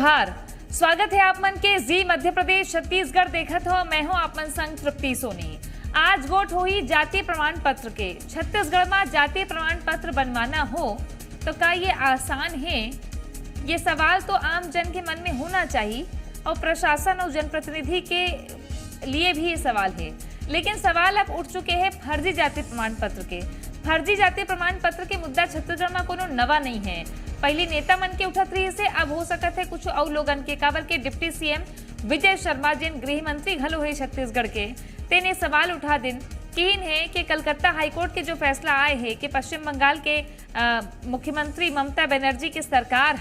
जोहार। स्वागत है आप मन के जी मध्य प्रदेश छत्तीसगढ़ देखत हो। मैं हूं आप मन संग तृप्ति सोनी। आज वोट हो ही जाति प्रमाण पत्र के। छत्तीसगढ़ में जाति प्रमाण पत्र बनवाना हो तो क्या ये आसान है? ये सवाल तो आम जन के मन में होना चाहिए और प्रशासन और जनप्रतिनिधि के लिए भी ये सवाल है। लेकिन सवाल अब उठ चुके हैं फर्जी जाति प्रमाण पत्र के। फर्जी जाति प्रमाण पत्र के मुद्दा छत्तीसगढ़ में कोनो नवा नहीं है। पहली नेता मन के उठत रही से अब हो सकत है कुछ और लोगन के। काबर के डिप्टी सीएम विजय शर्मा जिन गृह मंत्री घलो है छत्तीसगढ़ के, तेने सवाल उठा दिन कीन है कि कलकत्ता हाईकोर्ट के जो फैसला आए है कि पश्चिम बंगाल के मुख्यमंत्री ममता बनर्जी की सरकार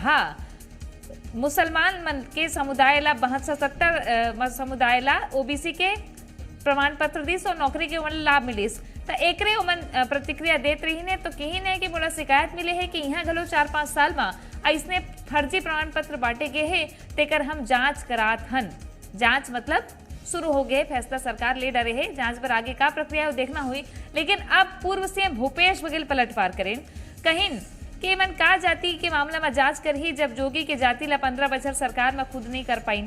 मुसलमान मन के समुदाय ला 72 समुदाय ला ओबीसी के प्रमाण पत्र दिस और नौकरी के उमन लाभ मिलिस। तो एकरे उमन प्रतिक्रिया देत रही ने तो कही ने कि मोला शिकायत मिले है कि यहाँ घलो 4-5 साल में ऐसने फर्जी प्रमाण पत्र बांटे गए है, तेकर हम जांच करात हन। जांच मतलब शुरू हो गए, फैसला सरकार ले डरे है। जांच पर आगे का प्रक्रिया है देखना हुई। लेकिन अब पूर्व सीएम भूपेश बघेल पलटवार करें कहिन कि मन का जाति के मामला में जांच कर ही जब जोगी के जाति ला 15 बछर सरकार में खुद नहीं कर पाई।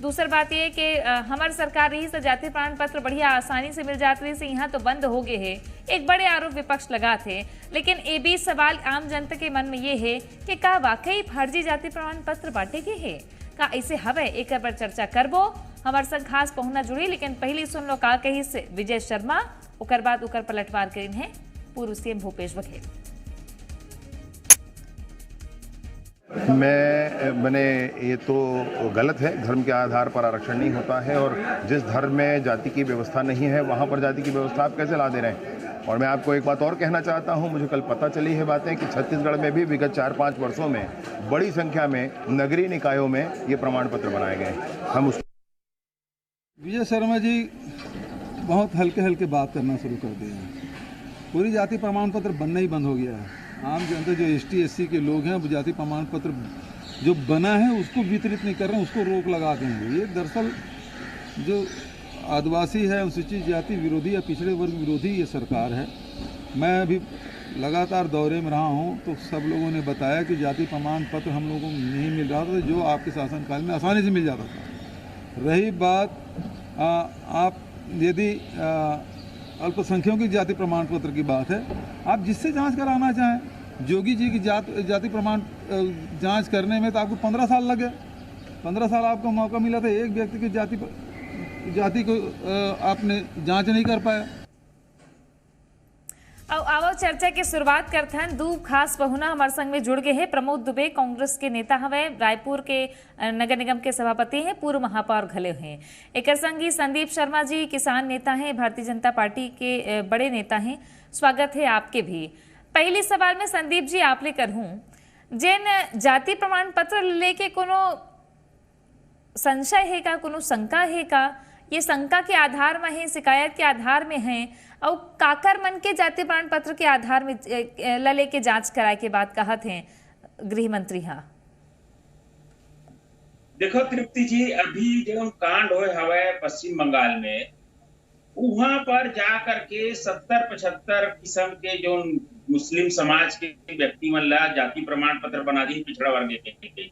दूसरी बात यह कि हमारी सरकार रही तो जाति प्रमाण पत्र बढ़िया आसानी से मिल जाते रही से यहाँ तो बंद हो गए है। एक बड़े आरोप विपक्ष लगा थे। लेकिन ये भी सवाल आम जनता के मन में ये है कि का वाकई फर्जी जाति प्रमाण पत्र बांटे गए है? का ऐसे हवे? एक पर चर्चा करबो। हमारे संग खास पहुंचना जुड़ी। लेकिन पहले सुन लो का कही से विजय शर्मा, उकर बाद उकर पलटवार करीन है पूर्व सीएम भूपेश बघेल। मैंने ये तो गलत है। धर्म के आधार पर आरक्षण नहीं होता है और जिस धर्म में जाति की व्यवस्था नहीं है वहाँ पर जाति की व्यवस्था आप कैसे ला दे रहे हैं? और मैं आपको एक बात और कहना चाहता हूँ, मुझे कल पता चली है बातें कि छत्तीसगढ़ में भी विगत 4-5 वर्षों में बड़ी संख्या में नगरीय निकायों में ये प्रमाण पत्र बनाए गए। हम उस विजय शर्मा जी बहुत हल्के हल्के बात करना शुरू कर दिए हैं। पूरी जाति प्रमाण पत्र बनना ही बंद हो गया है। आम जनता जो एसटी एससी के लोग हैं वो जाति प्रमाण पत्र जो बना है उसको वितरित नहीं कर रहे हैं, उसको रोक लगा देंगे। ये दरअसल जो आदिवासी है, अनुसूचित जाति विरोधी या पिछड़े वर्ग विरोधी ये सरकार है। मैं अभी लगातार दौरे में रहा हूँ तो सब लोगों ने बताया कि जाति प्रमाण पत्र हम लोगों को नहीं मिल रहा था जो आपके शासनकाल में आसानी से मिल जाता था। रही बात आप यदि अल्पसंख्यकों की जाति प्रमाण पत्र की बात है, आप जिससे जांच कराना चाहें, जोगी जी की जाति प्रमाण जांच करने में तो आपको 15 साल लगे। 15 साल आपको मौका मिला था, एक व्यक्ति की जाति को आपने जांच नहीं कर पाया। अब आओ चर्चा की शुरुआत करते हैं। दो खास पहुना हमारे संग में जुड़ गए हैं। प्रमोद दुबे कांग्रेस के नेता हवे, रायपुर के नगर निगम के सभापति हैं, पूर्व महापौर घले हैं। एक संगी संदीप शर्मा जी किसान नेता हैं, भारतीय जनता पार्टी के बड़े नेता हैं। स्वागत है आपके भी। पहली सवाल में संदीप जी आप लेकर हूँ, जिन जाति प्रमाण पत्र लेके कोनो संशय है का, कोनो शंका है का? ये शंका के आधार में है, शिकायत के आधार में है और काकर मन के जाति प्रमाण पत्र के आधार में लले के जांच कराए के बाद कहा थे गृह मंत्री। हाँ देखो तृप्ति जी, अभी जो कांड हुए हवा पश्चिम बंगाल में, वहां पर जा करके 70-75 किस्म के जो मुस्लिम समाज के व्यक्ति मन ला जाति प्रमाण पत्र बना दी पिछड़ा वर्ग के।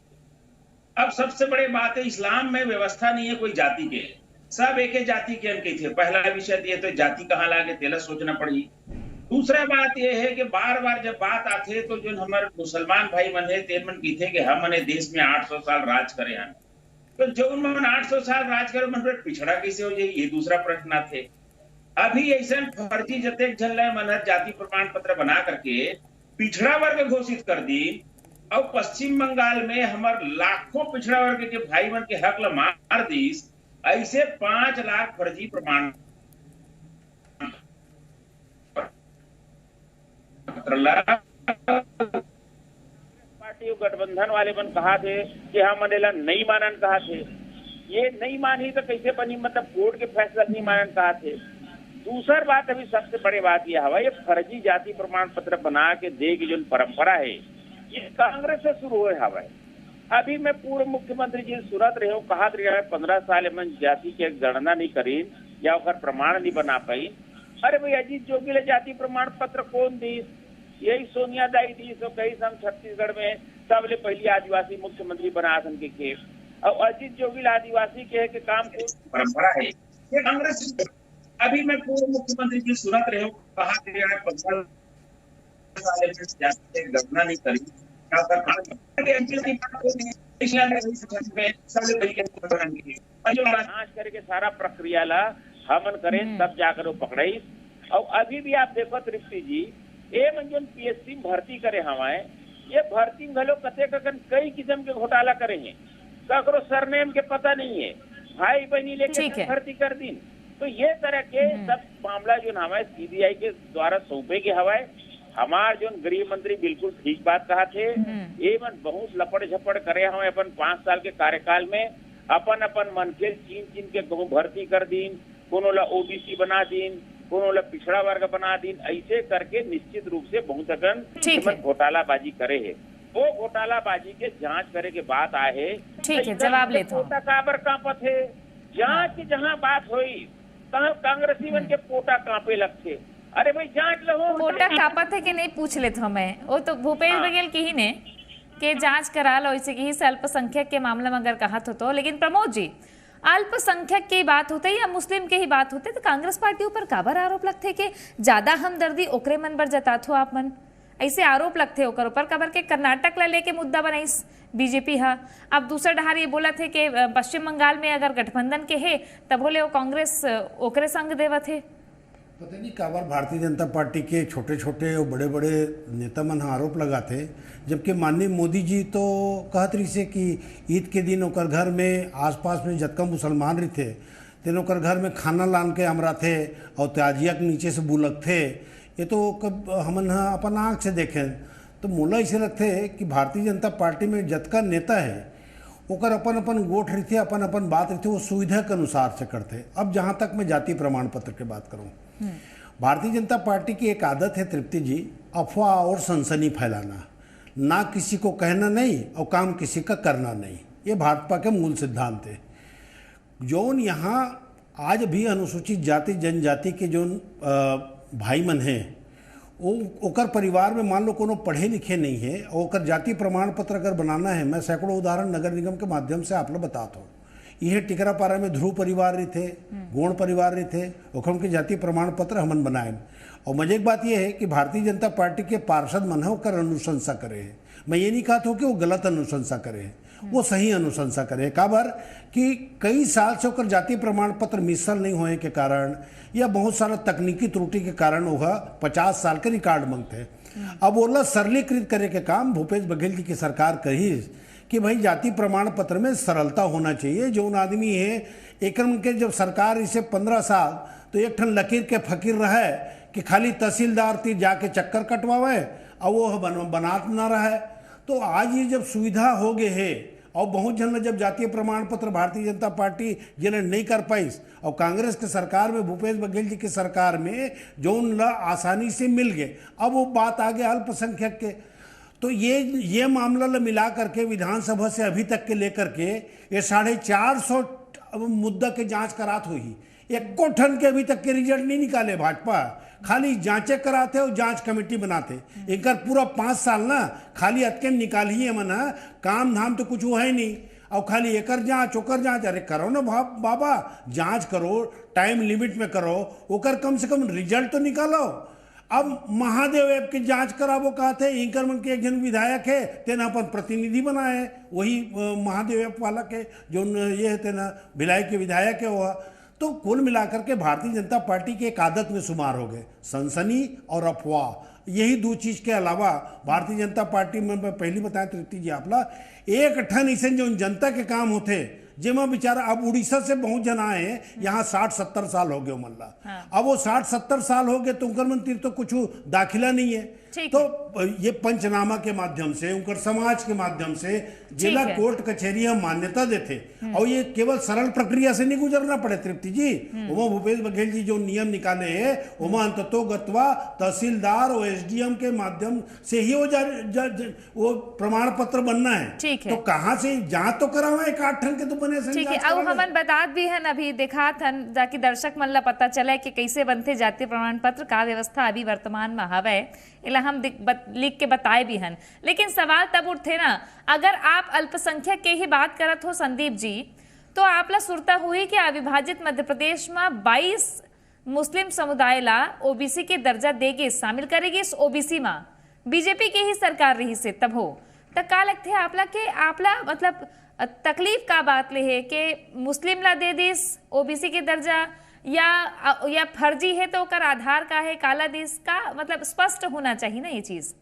अब सबसे बड़ी बात है, इस्लाम में व्यवस्था नहीं है कोई जाति के, सब एक ही जाति के अनके थे। पहला विषय ये तो जाति कहाँ लागे तेला सोचना पड़ी। दूसरा बात यह है कि बार बार जब बात आते तो जो हमारे मुसलमान भाई मन है तेन मन की थे कि हम मने देश में 800 साल राज करे हैं, तो जो उन्होंने 800 साल राज करे मन पिछड़ा कैसे हो जाए, ये दूसरा प्रश्न थे। अभी ऐसा फर्जी जते झल मन जाति प्रमाण पत्र बना करके पिछड़ा वर्ग घोषित कर दी और पश्चिम बंगाल में हमारे लाखों पिछड़ा वर्ग के भाई मन के हक ला मार दीस। ऐसे 5 लाख फर्जी प्रमाण पार्टी गठबंधन वाले मन कहा थे कि हम मनेला नहीं मानन कहा थे। ये नहीं मानी तो कैसे बनी, मतलब कोर्ट के फैसला नहीं मानन कहा थे। दूसरी बात, अभी सबसे बड़ी बात यह हवा, ये फर्जी जाति प्रमाण पत्र बना के दे की जो परंपरा है ये कांग्रेस से शुरू हुए हवा। अभी मैं पूर्व मुख्यमंत्री जी सुनत रहे हो, कहा 15 साल में जाति के गणना नहीं करी या प्रमाण नहीं बना पाई। अरे भाई अजीत जोगी ले जाति प्रमाण पत्र कौन दी? यही सोनिया दाई दी। तो कई हम छत्तीसगढ़ में सबले पहली आदिवासी मुख्यमंत्री बना सन के और अजीत जोगी आदिवासी के काम को परंपरा है ये कांग्रेस। अभी मैं पूर्व मुख्यमंत्री की सुनत रहे कहा घटना नहीं करी जांच करके सारा प्रक्रिया ला हमन करे तब जाकर वो पकड़ाई। और अभी भी आप देखो तृप्ति जी ये मंजन पीएससी भर्ती करे हमारे ये भर्ती घलो कते कई किस्म के घोटाला करे हैं ककरो सरनेम के पता नहीं है भाई बहनी लेके भर्ती कर दी। तो ये तरह के सब मामला जो हमारे सीबीआई के द्वारा सौंपे के हवाए हमार जो गृह मंत्री बिल्कुल ठीक बात कहा थे एवं बहुत लपड़ झपड़ करे हमें अपन 5 साल के कार्यकाल में अपन मन के चीन के कहूँ भर्ती कर दीन कोनो ला ओबीसी बना दीन कोनो ला पिछड़ा वर्ग बना दीन ऐसे करके निश्चित रूप से बहुत अगन घोटालाबाजी करे है। वो घोटालाबाजी के जांच करे के बात आए ठीक है जवाब लेता हूं। काबर कांपत है जांच की जहां बात हुई तहां कांग्रेसी बन के पोटा कांपे लगते। अरे भाई जांच लो पोटा कांपत है कि नहीं पूछ लेते हमें वो तो भूपेश बघेल की ही ने के जांच करा लो इसे की अल्पसंख्यक के मामले में अगर कहा तो। लेकिन प्रमोद जी अल्पसंख्यक की बात होते या मुस्लिम के ही बात होते तो कांग्रेस पार्टी ऊपर काबर आरोप लगते कि ज्यादा हमदर्दी ओकरे मन पर जतात हो आप मन ऐसे आरोप लगते ओकर ऊपर कबर के कर्नाटक ला लेके मुद्दा बनाइस बीजेपी हा। अब दूसरा डहार ये बोला थे कि पश्चिम बंगाल में अगर गठबंधन के है तब बोले वो कांग्रेस ओकरे संग देवा थे। पता नहीं काबर भारतीय जनता पार्टी के छोटे छोटे और बड़े बड़े नेता मन आरोप लगाते जबकि माननीय मोदी जी तो कहत रही से कि ईद के दिन ओकर घर में आसपास में जतका मुसलमान रही थे तेन ओकर घर में खाना लान के हमरा थे और त्याजिया के नीचे से बुलक थे। ये तो कब हमन अपन आँख से देखें तो मोला ऐसे लगते कि भारतीय जनता पार्टी में जतका नेता है ओकर अपन गोठ रही थे अपन बात रही थे वो सुविधा के अनुसार से करते। अब जहाँ तक मैं जातीय प्रमाण पत्र की बात करूँ भारतीय जनता पार्टी की एक आदत है तृप्ति जी अफवाह और सनसनी फैलाना ना किसी को कहना नहीं और काम किसी का करना नहीं ये भाजपा के मूल सिद्धांत है। जौन यहाँ आज भी अनुसूचित जाति जनजाति के जो भाई मन हैं ओकर परिवार में मान लो कोनो पढ़े लिखे नहीं है और ओकर जाति प्रमाण पत्र अगर बनाना है मैं सैकड़ों उदाहरण नगर निगम के माध्यम से आप लोग बताता हूँ। यह टिकरापारा में ध्रुव परिवार रही थे गोण परिवार रही थे ओखम के जाति प्रमाण पत्र हमन बनाए। और मजे की बात यह है कि भारतीय जनता पार्टी के पार्षद मन है ओकर अनुशंसा करे है। मैं ये नहीं कहता हूँ कि वो गलत अनुशंसा करे है वो सही अनुशंसा करे काबर कि कई साल से ओकर जाति प्रमाण पत्र मिसल नहीं होने के कारण या बहुत सारा तकनीकी त्रुटि के कारण वह 50 साल के रिकॉर्ड मांगते हैं। अब ओला सरलीकृत करे के काम भूपेश बघेल जी की सरकार कही कि भाई जाति प्रमाण पत्र में सरलता होना चाहिए। जो आदमी है एक के जब सरकार इसे 15 साल तो एक ठन लकीर के फकीर रहे कि खाली तहसीलदार ती जाके चक्कर कटवावे और वो बनात ना रहे। तो आज ये जब सुविधा हो गए है और बहुत जन जब जातीय प्रमाण पत्र भारतीय जनता पार्टी जिन्हें नहीं कर पाई और कांग्रेस के सरकार में भूपेश बघेल जी की सरकार में जो उन आसानी से मिल गए। अब वो बात आ गया अल्पसंख्यक के तो ये मामला मिला करके विधानसभा से अभी तक के लेकर के ये 450 मुद्दा के जांच करात हुई एक ठन के अभी तक के रिजल्ट नहीं निकाले भाजपा खाली जांचे कराते और जांच कमेटी बनाते एक पूरा 5 साल ना खाली अटके निकाल ही मना काम धाम तो कुछ हुआ है नहीं और खाली एकर जांच ओकर जांच। अरे करो ना बाबा जांच करो टाइम लिमिट में करो ओकर कम से कम रिजल्ट तो निकालो। अब महादेव ऐप की जांच कराबो कहते इंकर मन के एक जन विधायक है तेना अपन प्रतिनिधि बनाए वही महादेव ऐप वाला के जो ये है तेना भिलाई के विधायक है वह। तो कुल मिलाकर के भारतीय जनता पार्टी की एक आदत में शुमार हो गए सनसनी और अफवाह। यही दो चीज के अलावा भारतीय जनता पार्टी में मैं पहली बताया तृप्ति जी आपला एक ठन ऐसे जो जनता के काम होते जेमा बेचारा अब उड़ीसा से बहुत जन आए हैं यहाँ 60-70 साल हो गए मल्ला। अब वो 60-70 साल हो गए तो उनकर मंत्री तो कुछ दाखिला नहीं है तो ये पंचनामा के माध्यम से उनकर समाज के माध्यम से जिला कोर्ट कचहरियां मान्यता देते और ये केवल सरल प्रक्रिया से नहीं गुजरना पड़े तृप्ति जी। उमा भूपेश बघेल जी जो नियम निकाले हैं उमा अंततोगत्वा तहसीलदार और एसडीएम के माध्यम से ही वो प्रमाण पत्र बनना है। तो कहाँ से जांच तो करावा एक 8 ठन के तो बने ठीक है। अब हमन बतात भी है अभी देखा थन जाकि दर्शक मन ला पता चला कि कैसे बनते जातीय प्रमाण पत्र का व्यवस्था अभी वर्तमान में हवे इला हम लिख के बताए भी हन। लेकिन सवाल तब उठते ना, अगर आप अल्पसंख्यक के ही बात करत हो संदीप जी, तो आपला सुरता हुई कि अविभाजित मध्य प्रदेश में 22 मुस्लिम समुदाय ला ओबीसी के दर्जा देगी, शामिल करेगी इस ओबीसी में, बीजेपी की ही सरकार रही से तब हो, तो का लगते है आपला के आपला मतलब तकलीफ का बात ले है कि मुस्लिम ला दे दिस ओबीसी के दर्जा, या फर्जी है तो कर आधार का है काला दिस का, मतलब स्पष्ट होना चाहिए ना ये चीज।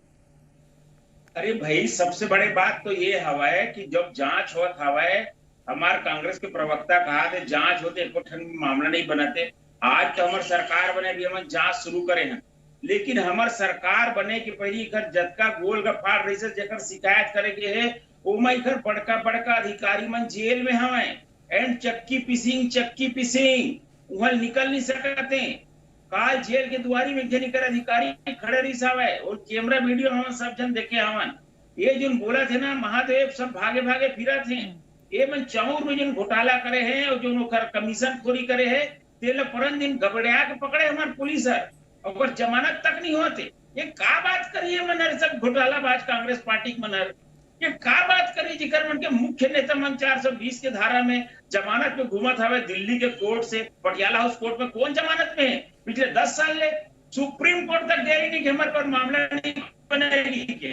अरे भाई सबसे बड़ी बात तो ये हवा है कि जब जांच होत हवा है, हमारे कांग्रेस के प्रवक्ता कहा थे जांच होते एक मामला नहीं बनाते। आज तो हमारे सरकार बने भी हम जांच शुरू करे हैं, लेकिन हमार सरकार बने के पहले घर जतका गोल गफार रही से जेकर शिकायत करे के है ओमा इधर बड़का बड़का अधिकारी मन जेल में हवे एंड चक्की पिसिंग वहां निकल नहीं सकते। काल जेल के दुआरी में निकल अधिकारी खड़े रही सावे और कैमरा वीडियो हम सब जन देखे हवन। ये जो बोला थे ना महादेव सब भागे भागे फिरा थे, ये मन चाऊर में जो घोटाला करे हैं और जो कमीशन खोरी करे है तेल परन दिन घबराया के पकड़े हमारे पुलिस है और जमानत तक नहीं होते। ये का बात करिए मनर सब घोटालाबाज कांग्रेस पार्टी के मनर, ये का बात करी जिकर मन के मुख्य नेता मन 420 के धारा में जमानत में घूमत हवे दिल्ली के कोर्ट से पटियाला हाउस कोर्ट में। कौन जमानत में है? पिछले 10 साल ले सुप्रीम कोर्ट तक गए नहीं कि हमारे पर मामला नहीं बनेगी के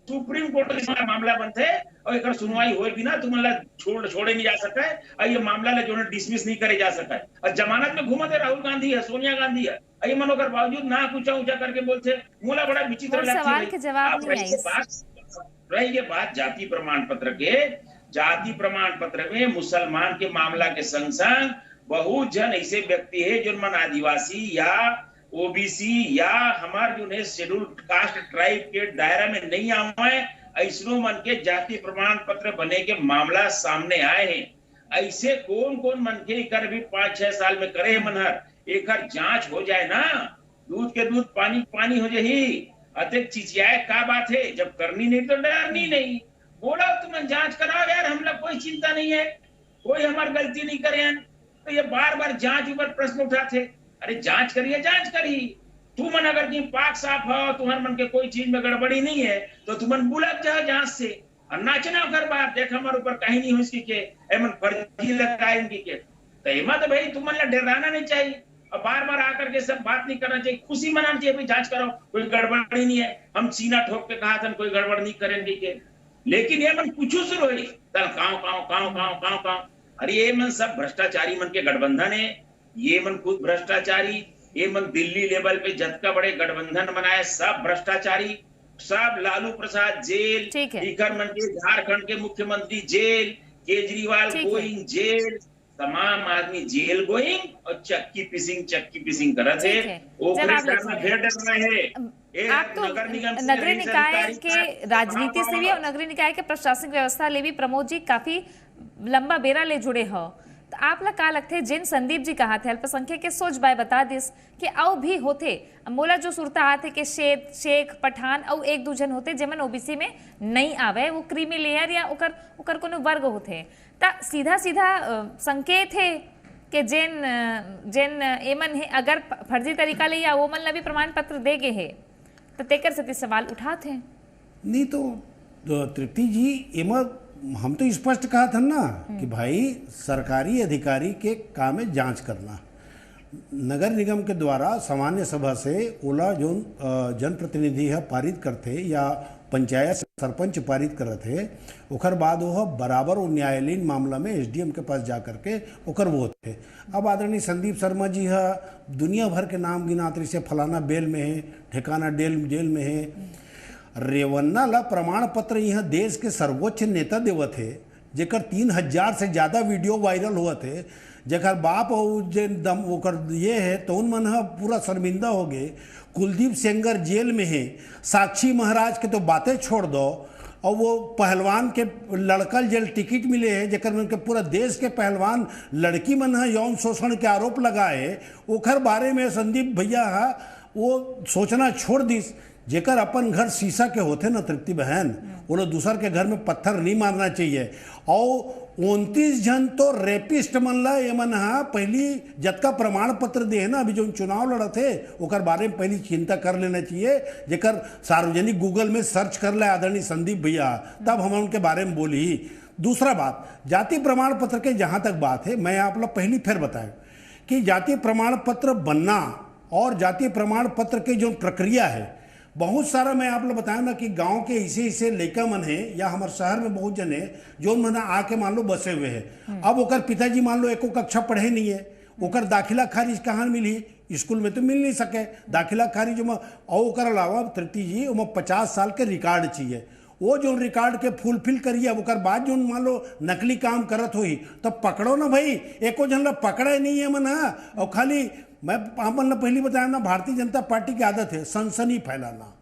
सुप्रीम कोर्ट के मामला बनते और एक सुनवाई हो बिना तुम्हारा छोड़े नहीं जा सका है और ये मामला ले जो डिसमिस नहीं करे जा सका है। और जमानत में घूमते राहुल गांधी है, सोनिया गांधी है, ये मनोकर बावजूद ना ऊंचा करके बोलते मोला बड़ा विचित्र रही। ये बात जाति प्रमाण पत्र के, जाति प्रमाण पत्र में मुसलमान के मामला के संग संग बहुत जन ऐसे व्यक्ति है जो मन आदिवासी या ओबीसी या हमारे जो है शेड्यूल्ड कास्ट ट्राइब के दायरा में नहीं आए, ऐसनो मन के जाति प्रमाण पत्र बने के मामला सामने आए हैं। ऐसे कौन कौन मन के कर भी 5-6 साल में करे मनहर एक जांच हो जाए ना, दूध के दूध पानी पानी हो जाए। अतिक चिचियाए का बात है, जब करनी नहीं तो डरनी नहीं। बोला तुम जांच कराओ यार, हम लोग कोई चिंता नहीं है, कोई हमारी गलती नहीं करे। तो ये बार बार जांच ऊपर प्रश्न उठाते, अरे जांच करिए जांच करी तू मन अगर तुम पाक साफ हो तुम्हारे मन के कोई चीज में गड़बड़ी नहीं है तो तुम बुलक जाओ जांच से और नाचना कर बात देख हमारे ऊपर कहीं नहीं हो इसकी के एमन फर्जी लगाएंगे के। तो एमा तो भाई तुम डराना नहीं चाहिए और बार बार आकर के सब बात नहीं करना चाहिए, खुशी मनाना चाहिए भाई जांच करो कोई गड़बड़ी नहीं है। हम सीना ठोक के कहा था कोई गड़बड़ नहीं करेंगे के, लेकिन ये मन पूछू शुरू हुई काव अरे ये मन सब भ्रष्टाचारी मन के गठबंधन है, ये मन खुद भ्रष्टाचारी, ये मन दिल्ली लेवल पे जतका बड़े गठबंधन बनाए सब भ्रष्टाचारी, सब लालू प्रसाद जेल, स्पीकर मन के झारखंड के मुख्यमंत्री जेल, केजरीवाल गोइंग जेल, तमाम आदमी जेल गोइंग और चक्की पिसिंग करत है। आप तो नगरीय निकाय के राजनीति से भी और नगरीय निकाय के प्रशासनिक व्यवस्था ले भी प्रमोद जी काफी लंबा बेरा ले जुड़े हो, तो आप ला का लगते जिन संदीप जी कहा थे अल्पसंख्यक के सोच बाय बता दिस कि आओ भी होते मोला जो सुरता आते कि शेख पठान और एक दूजन होते जेमन ओबीसी में नहीं आवे, वो क्रीमी लेयर या उकर कोनो वर्ग होते, ता सीधा संकेत है कि जेन एमन है अगर फर्जी तरीका ले या वो मन ला भी प्रमाण पत्र दे गए है तो तेकर से सवाल उठाते हैं। नहीं तो तृप्ति जी एमा हम तो स्पष्ट कहा था ना कि भाई सरकारी अधिकारी के काम में जांच करना। नगर निगम के द्वारा सामान्य सभा से ओला जो जनप्रतिनिधि है पारित करते या पंचायत सरपंच पारित करते थे, ओकर बाद वह बराबर वो न्यायालयीन मामला में एसडीएम के पास जा करके ओकर वो थे। अब आदरणीय संदीप शर्मा जी है दुनिया भर के नाम गिनात्री से फलाना बेल में है, ठिकाना जेल में है। रेवन्ना ला प्रमाण पत्र यह देश के सर्वोच्च नेता देवत है, जेकर 3000 से ज़्यादा वीडियो वायरल हुआ थे, जेकर बाप और जे दम ओकर ये है तो उन मन पूरा शर्मिंदा हो गए। कुलदीप सेंगर जेल में है, साक्षी महाराज के तो बातें छोड़ दो, और वो पहलवान के लड़कल जेल टिकट मिले है जेकर मन के पूरा देश के पहलवान लड़की मन है यौन शोषण के आरोप लगाए, ओकर बारे में संदीप भैया है वो सोचना छोड़ दिस। जेकर अपन घर शीशा के होते ना तृप्ति बहन, वो लोग दूसर के घर में पत्थर नहीं मारना चाहिए। और 29 जन तो रेपिस्ट मनला ये मन हा पहली जतका प्रमाण पत्र दे ना अभी जो चुनाव लड़त है ओकर बारे में पहली चिंता कर लेना चाहिए, जेकर सार्वजनिक गूगल में सर्च कर ले आदरणीय संदीप भैया, तब हम उनके बारे में बोली। दूसरा बात, जाति प्रमाण पत्र के जहां तक बात है, मैं आप लोग पहली फिर बताएं कि जाति प्रमाण पत्र बनना और जाति प्रमाण पत्र की जो प्रक्रिया है, बहुत सारा मैं आप लोग बताया ना कि गांव के ऐसे लड़का मन है या हमारे शहर में बहुत जन है जो मन आके मान लो बसे हुए हैं। अब ओकर पिताजी मान लो एको कक्षा पढ़े नहीं है, ओकर दाखिला खारिज कहाँ मिली, स्कूल में तो मिल नहीं सके दाखिला खारिज में। और ओकर अलावा तृप्ति जी ओमा 50 साल के रिकॉर्ड चाहिए, वो जो रिकॉर्ड के फुलफिल करिए। अब ओकर बाद जो मान लो नकली काम करत होई तो पकड़ो ना भाई, एको जन ला पकड़े नहीं है मन। और खाली मैं हमन ने पहली बताया ना, भारतीय जनता पार्टी की आदत है सनसनी फैलाना।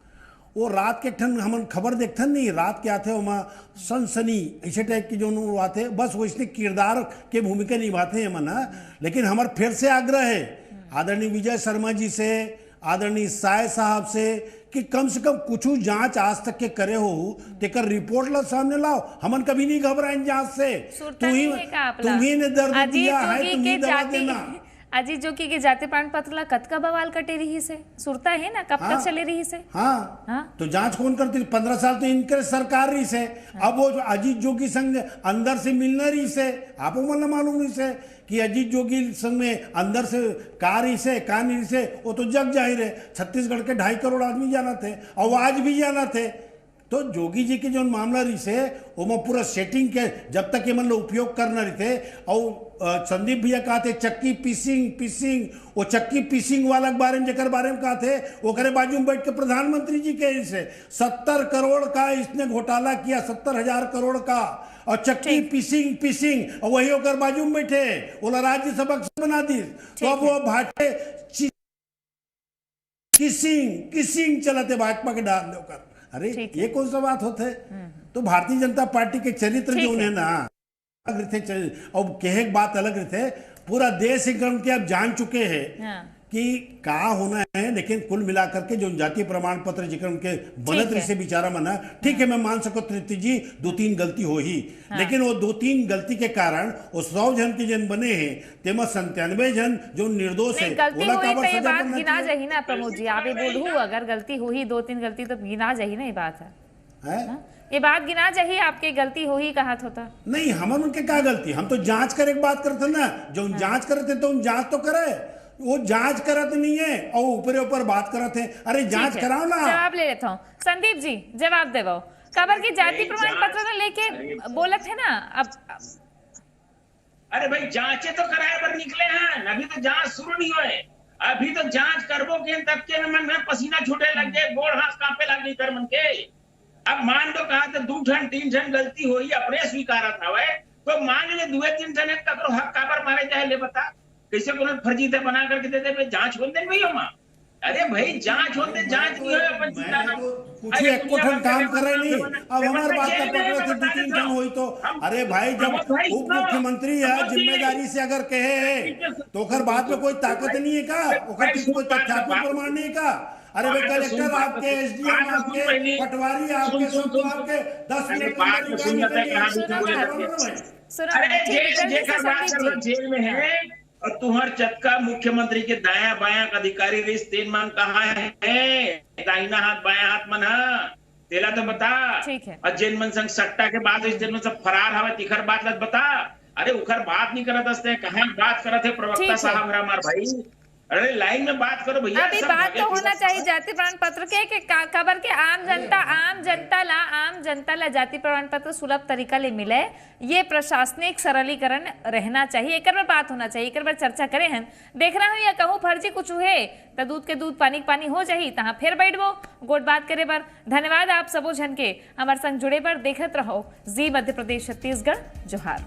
वो रात के ठन हमन खबर देखथन नहीं, रात के आते वहाँ सनसनी ऐसे टाइप की जो आते, बस वो इसने किरदार के भूमिका निभाते हैं मन। लेकिन हमार फिर से आग्रह है आदरणीय विजय शर्मा जी से, आदरणीय साय साहब से कि कम से कम कुछ जांच आज तक के करे हो तेकर रिपोर्ट ला सामने लाओ। हमन कभी नहीं घबराएं जांच से, तुम्ही ने दर्द दिया है, तुम्ही दवा देना। अजीत जोगी के जाति प्रमाण पत्र ला कतका बवाल कटे रही से, सुरता है ना कब तक चले रही से। हाँ, तो जांच कौन करती, 15 साल तो इनके सरकार रही से। अब वो अजीत जोगी संग अंदर से मिलना रही से, आपको मतलब मालूम रही से कि अजीत जोगी संग में अंदर से का रही से का नहीं रही से, वो तो जग जाहिर है। छत्तीसगढ़ के 2.5 करोड़ आदमी जाना थे और आज भी जाना थे। तो जोगी जी के जो मामला रही से वो पूरा सेटिंग के जब तक ये मतलब उपयोग करना रही थे। और संदीप भैया कहा थे चक्की पीसिंग वो चक्की पीसिंग वाला के बारे में जकर बारे में कहा थे, वो करे बाजू में बैठ के प्रधानमंत्री जी के से 70 करोड़ का इसने घोटाला किया, 70,000 करोड़ का। और चक्की पीसिंग और वही होकर बाजू में बैठे, बोला राज्यसभा बना दी। तो अब वो भाटे किसिंग चलाते भाजपा के डाल देकर। अरे ये कौन सा बात होते है। तो भारतीय जनता पार्टी के चरित्र जो है ना अलग रहते, और कहे बात अलग रहते। पूरा देश एकदम के अब जान चुके हैं कि का होना है। लेकिन कुल मिलाकर के जो जातीय प्रमाण पत्र जिक्र उनके बनत रही से बेचारा मना, ठीक है मैं मान सको तृप्ति जी 2-3 गलती हो ही, लेकिन वो 2-3 गलती के कारण वो 100 जन के जन बने हैं तेमा 97 जन जो निर्दोष है। गलती हुई तो ये बात गिना जाही ना प्रमोद जी, आप ये बोलू अगर गलती हुई 2-3 गलती तो गिना जाही ना, ये बात है ये बात गिना जाही, आपके गलती हो ही कहा होता नहीं। हम उनके क्या गलती, हम तो जांच करे बात करते ना, जो जांच करते तो जांच तो करे, वो जांच करत नहीं है और ऊपर बात करते हैं। अरे जांच कराओ ना। जवाब ले लेता हूँ संदीप जी, जवाब देवो। खबर की जाति प्रमाण पत्र लेके बोला थे ना। अब अरे भाई जांचे तो कराए पर निकले हैं, अभी तो जांच शुरू नहीं हुए। अभी तो जांच करबो के तक के मन में पसीना छूटे लग गए, गोड़ हाथ कांपे लग गई कर मन के। अब मान लो कहा तो 2-3 जन गलती हुई अपने स्वीकारत हवे, तो मान ले 2-3 जन ककरो हक काबर मारे जाए ले बता, कैसे कोनो फर्जीते बना करके दे दे जांच होने दे भैया मां। अरे भाई जांच होते जांच नहीं है अपन चिंता कुछ एक कोठन काम करे नहीं। अब हमारे बात का पकड़े थे 2-3 जन हुई तो अरे भाई जब उप मुख्यमंत्री है जिम्मेदारी से अगर कहे तो ओकर बात में कोई ताकत नहीं है का, ओकर कोई तथ्यात्मक प्रमाण नहीं का। अरे भाई कलेक्टर आपके, एसडीएम आपके, पटवारी आपके, सब आपके 10 मिनट जेल में है और तुम्हार चक्का मुख्यमंत्री के दाया बाया का अधिकारी रिश्ते मन कहाँ है, दाहिना हाथ बाया हाथ मन तेला तो बता। और जेन मन संग सट्टा के बाद इस दिन में सब फरार हवे तिखर बात लग बता। अरे उखर बात नहीं करत हस्ते, कहाँ बात करत है प्रवक्ता साहब हमार भाई। अरे लाइन में बात करो भैया। अभी बात तो होना चाहिए जाति प्रमाण पत्र के खबर के आम जनता ला जाति प्रमाण पत्र सुलभ तरीका ले मिले, ये प्रशासनिक सरलीकरण रहना चाहिए। एक बार बात होना चाहिए, एक बार चर्चा करे हैं। देख रहा हूँ या कहूँ फर्जी कुछ है तो दूध के दूध पानी पानी हो जाही, तहाँ फिर बैठबो गोट बात करे बर। धन्यवाद आप सबो जन के हमारे संग जुड़े पर। देखत रहो जी मध्य प्रदेश छत्तीसगढ़। जोहार।